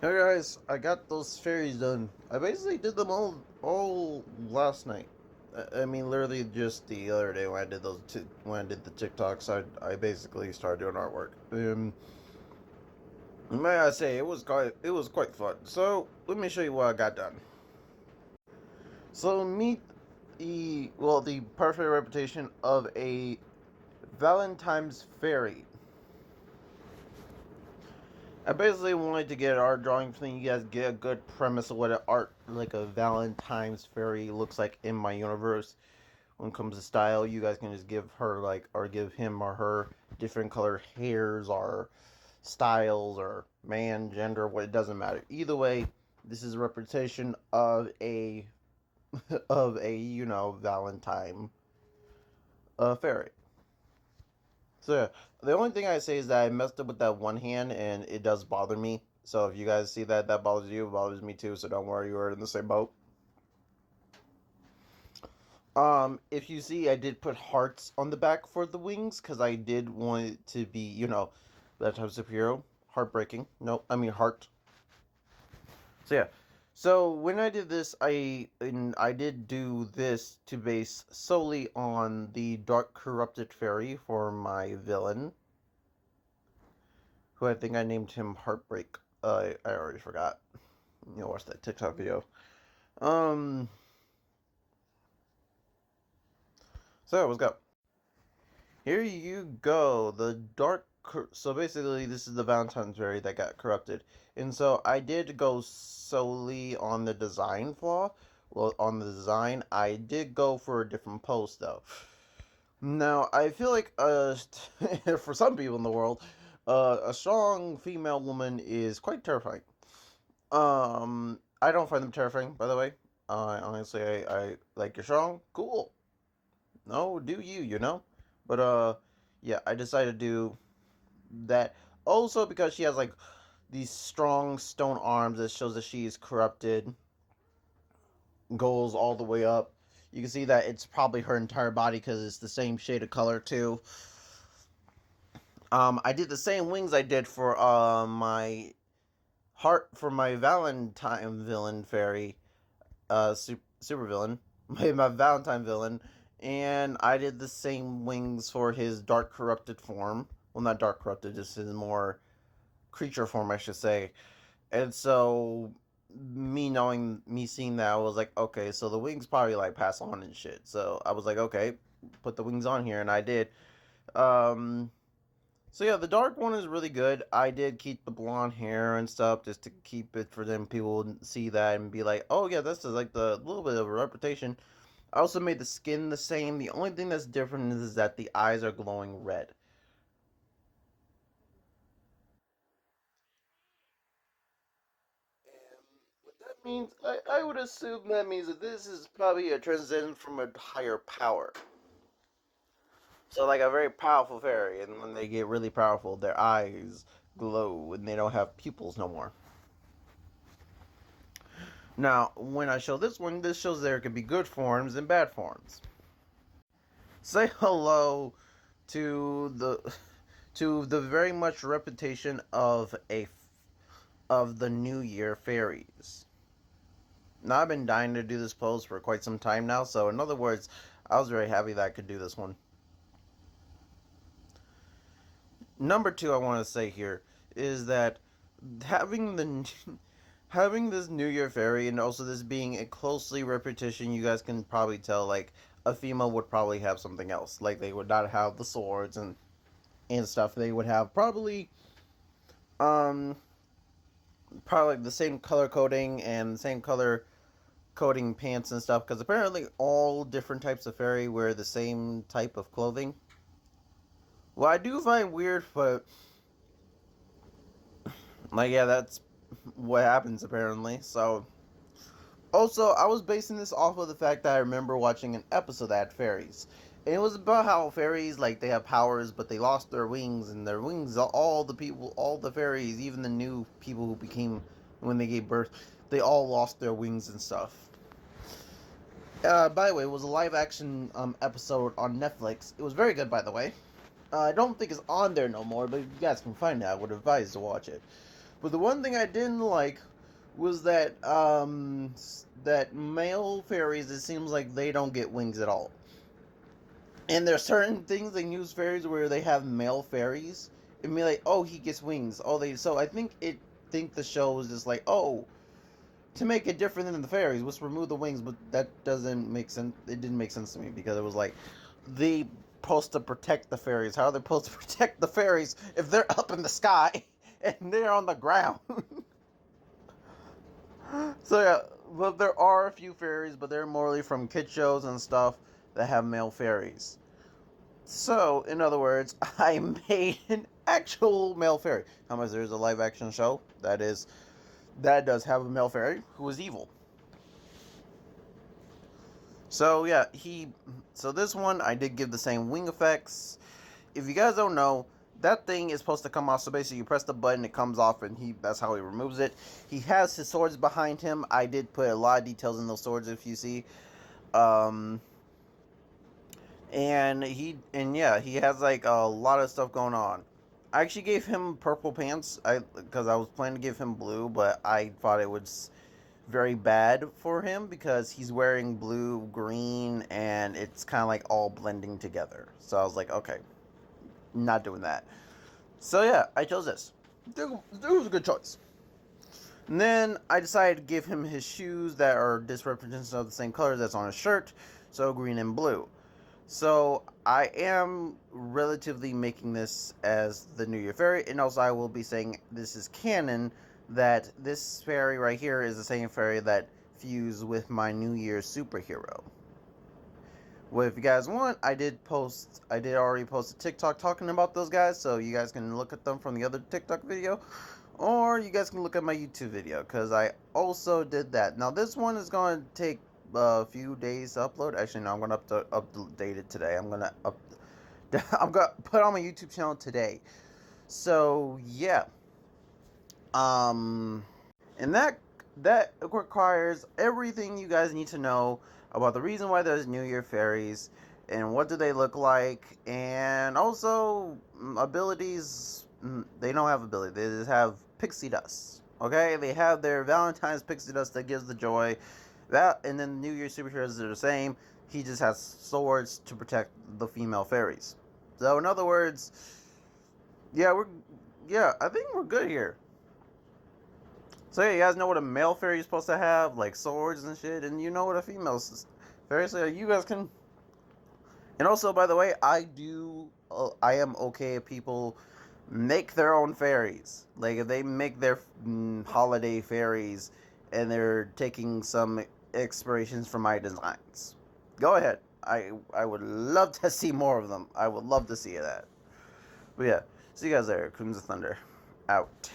Hey guys, I got those fairies done. I basically did them all last night. I mean, literally just the other day when I did when I did the TikToks. I basically started doing artwork. May I say it was quite fun. So let me show you what I got done. So meet the perfect reputation of a Valentine's fairy. I basically wanted to get an art drawing so you guys get a good premise of what an art like a Valentine's fairy looks like in my universe. When it comes to style, you guys can just give her or give him or her different color hairs or styles or man, gender, what it doesn't matter. Either way, this is a representation of a of a Valentine fairy. So yeah, the only thing I say is that I messed up with that one hand, and it does bother me. So if you guys see that bothers you, it bothers me too. So don't worry, you're in the same boat. If you see, I did put hearts on the back for the wings because I did want it to be, that type of superhero. Heartbreaking. No, I mean heart. So yeah. So when I did this, I did do this to base solely on the Dark Corrupted Fairy for my villain, who I think I named him Heartbreak. I already forgot. Watch that TikTok video. Um, so let's go. Here you go. So basically, this is the Valentine's berry that got corrupted, and so I did go solely on the design flaw. Well, on the design, I did go for a different post though. Now, I feel like for some people in the world, a strong female woman is quite terrifying. I don't find them terrifying, by the way. Honestly, I like you're strong, cool. No, do you? But yeah, I decided to do that. Also because she has like these strong stone arms that shows that she is corrupted, goes all the way up. You can see that it's probably her entire body because it's the same shade of color too. I did the same wings I did for my heart for my Valentine villain fairy, super villain, my Valentine villain, and I did the same wings for his dark corrupted form. Well, not dark corrupted, just his more creature form, I should say. And so, me seeing that, I was like, okay, so the wings probably like pass on and shit. So I was like, okay, put the wings on here, and I did. Um, so yeah, the dark one is really good. I did keep the blonde hair and stuff just to keep it for them people to see that and be like, oh yeah, this is like the little bit of a reputation. I also made the skin the same. The only thing that's different is that the eyes are glowing red. And what that means, I would assume that means that this is probably a transition from a higher power. So like a very powerful fairy, and when they get really powerful, their eyes glow and they don't have pupils no more. Now, when I show this one, this shows there could be good forms and bad forms. Say hello to the very much reputation of the New Year fairies. Now I've been dying to do this pose for quite some time now, so in other words, I was very happy that I could do this one. Number two, I want to say here is that having the having this New Year fairy and also this being a closely repetition, you guys can probably tell like a female would probably have something else. Like they would not have the swords and stuff. They would have um probably like the same color coding and the same color coding pants and stuff because apparently all different types of fairy wear the same type of clothing. Well, I do find weird, but like yeah, that's what happens apparently. So also, I was basing this off of the fact that I remember watching an episode that had fairies. And it was about how fairies, like, they have powers, but they lost their wings, and their wings, all the people, all the fairies, even the new people who became, when they gave birth, they all lost their wings and stuff. By the way, it was a live action episode on Netflix. It was very good, by the way. I don't think it's on there no more, but if you guys can find it, I would advise to watch it. But the one thing I didn't like was that that male fairies. It seems like they don't get wings at all. And there's certain things in news fairies where they have male fairies and be like, oh, he gets wings. Oh, they. So I think the show is just like, oh, to make it different than the fairies, let's remove the wings. But that doesn't make sense. It didn't make sense to me because it was like they supposed to protect the fairies. How are they supposed to protect the fairies if they're up in the sky and they're on the ground? So yeah, well, there are a few fairies, but they're morely from kid shows and stuff that have male fairies. So, in other words, I made an actual male fairy. How much there's a live action show that does have a male fairy who is evil. So yeah, so this one I did give the same wing effects. If you guys don't know, that thing is supposed to come off. So basically, you press the button, it comes off, and that's how he removes it. He has his swords behind him. I did put a lot of details in those swords, if you see. Um, and yeah, he has like a lot of stuff going on. I actually gave him purple pants, because I was planning to give him blue, but I thought it was very bad for him because he's wearing blue, green, and it's kind of like all blending together. So I was like, okay, not doing that. So yeah, I chose this. It was a good choice. And then I decided to give him his shoes that are this representation of the same colors that's on his shirt, so green and blue. So I am relatively making this as the New Year fairy, and also I will be saying this is canon, that this fairy right here is the same fairy that fused with my New Year superhero. Well, if you guys want, I did already post a TikTok talking about those guys, so you guys can look at them from the other TikTok video, or you guys can look at my YouTube video, because I also did that. Now, this one is going to take a few days to upload. Actually, no, I'm going to update it today. I'm going to put it on my YouTube channel today. So, yeah. And that requires everything you guys need to know about the reason why there's New Year fairies and what do they look like, and also abilities. They don't have ability. They just have pixie dust. Okay, they have their Valentine's pixie dust that gives the joy. That, and then the New Year superheroes are the same. He just has swords to protect the female fairies. So in other words, I think we're good here. So yeah, you guys know what a male fairy is supposed to have, like swords and shit, and you know what a female fairy. So you guys can. And also, by the way, I am okay if people make their own fairies. Like if they make their holiday fairies, and they're taking some inspirations from my designs. Go ahead. I would love to see more of them. I would love to see that. But yeah, see you guys there. Coons of Thunder, out.